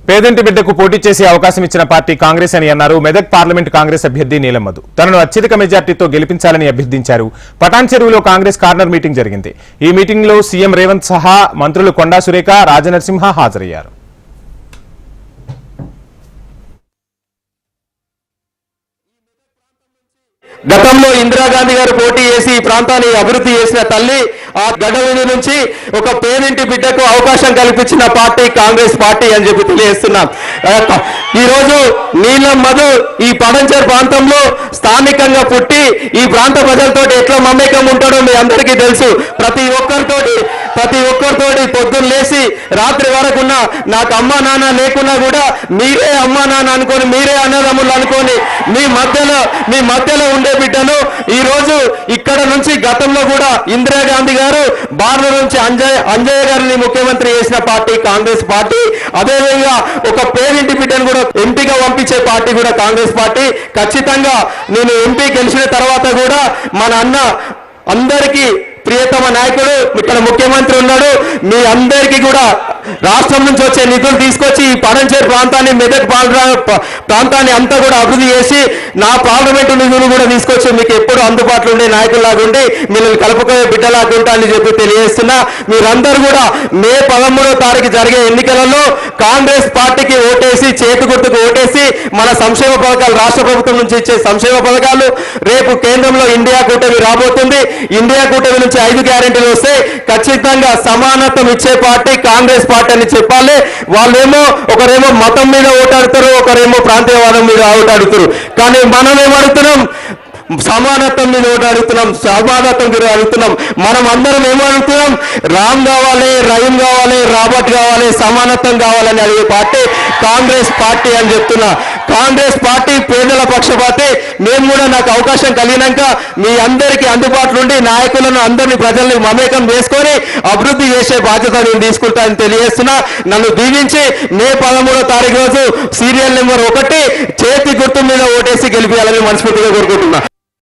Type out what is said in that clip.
పేదంటి బిడ్డకు పోటీ చేసే అవకాశం ఇచ్చిన పార్టీ కాంగ్రెస్ అని అన్నారు మెదక్ పార్లమెంట్ కాంగ్రెస్ అభ్యర్థి నీలం మధు. తనను అత్యధిక మెజార్టీతో గెలిపించాలని అభ్యర్థించారు. పటాన్ చెరువులో కాంగ్రెస్ కార్నర్ మీటింగ్ జరిగింది. ఈ మీటింగ్ లో సీఎం రేవంత్ సహా మంత్రులు కొండా సురేఖ, రాజనరసింహ హాజరయ్యారు. గతంలో ఇందిరాగాంధీ గారు పోటీ చేసి ఈ ప్రాంతాన్ని అభివృద్ధి చేసిన తల్లి ఆ గడవీధి నుంచి ఒక పేదింటి బిడ్డకు అవకాశం కల్పించిన పార్టీ కాంగ్రెస్ పార్టీ అని చెప్పి తెలియజేస్తున్నాం. ఈ రోజు నీలం మధు ఈ పడంచేరు ప్రాంతంలో స్థానికంగా పుట్టి ఈ ప్రాంత ప్రజలతో ఎట్లా మమేకం ఉంటాడో మీ అందరికీ తెలుసు. ప్రతి ఒక్కరితోటి పొద్దున్న లేచి రాత్రి వరకున్న నాకు అమ్మా నాన్న లేకున్నా కూడా మీరే అమ్మా నాన్న అనుకొని, మీరే అన్నదమ్ములు అనుకొని మీ మధ్యలో ఉండే బిడ్డను ఈ రోజు ఇక్కడ నుంచి గతంలో కూడా ఇందిరాగాంధీ గారు బార్ల నుంచి అంజయ్య గారిని ముఖ్యమంత్రి చేసిన పార్టీ కాంగ్రెస్ పార్టీ. అదేవిధంగా ఒక పేరింటి బిడ్డను కూడా ఎంపీగా పంపించే పార్టీ కూడా కాంగ్రెస్ పార్టీ. ఖచ్చితంగా నేను ఎంపీ గెలిచిన తర్వాత కూడా మన అన్న అందరికీ ప్రియతమ నాయకుడు ఇక్కడ ముఖ్యమంత్రి ఉన్నాడు. మీ అందరికీ కూడా రాష్ట్రం నుంచి వచ్చే నిధులు తీసుకొచ్చి ఈ పడంచేరు ప్రాంతాన్ని, మెదక్ ప్రాంతాన్ని అంతా కూడా అభివృద్ధి చేసి నా పార్లమెంటు నిధులు కూడా తీసుకొచ్చి మీకు ఎప్పుడు అందుబాటులో ఉండే నాయకుల్లాగా ఉండి మిమ్మల్ని కలుపుకోయే బిడ్డలాగా ఉంటా అని చెప్పి తెలియజేస్తున్నా. మీరందరూ కూడా మే 13వ తారీఖు జరిగే ఎన్నికలలో కాంగ్రెస్ పార్టీకి ఓటేసి, చేతి గుర్తుకు ఓటేసి మన సంక్షేమ పథకాలు, రాష్ట్ర ప్రభుత్వం నుంచి ఇచ్చే సంక్షేమ పథకాలు, రేపు కేంద్రంలో ఇండియా కూటమి రాబోతుంది. ఇండియా కూటమి నుంచి 5 గ్యారెంటీలు వస్తే ఖచ్చితంగా సమానత్వం ఇచ్చే పార్టీ కాంగ్రెస్ పార్టీ అని చెప్పాలి. వాళ్ళేమో ఒకరేమో మతం మీద ఓటాడుతారు, ఒకరేమో ప్రాంతీయవాదం మీద ఓటాడుతారు. కానీ మనం ఏమడుగుతున్నాం? సమానత్వం మీద ఓటాడుతున్నాం, సమానత్వం మీద అడుగుతున్నాం. మనం అందరం ఏమడుగుతున్నాం? రామ్ కావాలి, రహీం కావాలి, రాబర్ట్ కావాలి, సమానత్వం కావాలని అడిగే పార్టీ కాంగ్రెస్ పార్టీ అని చెప్తున్నా. కాంగ్రెస్ పార్టీ పేదల పక్షపాతి. మేము కూడా నాకు అవకాశం కలిగినాక మీ అందరికీ అందుబాటులో ఉండి నాయకులను, అందరినీ, ప్రజల్ని మమేకం చేసుకొని అభివృద్ధి చేసే బాధ్యత నేను తీసుకుంటానని తెలియజేస్తున్నా. నన్ను దీవించి మే 13వ తారీఖు రోజు సీరియల్ నెంబర్ 1 చేతి గుర్తు మీద ఓటేసి గెలిపించాలని మనస్ఫూర్తిగా కోరుకుంటున్నా.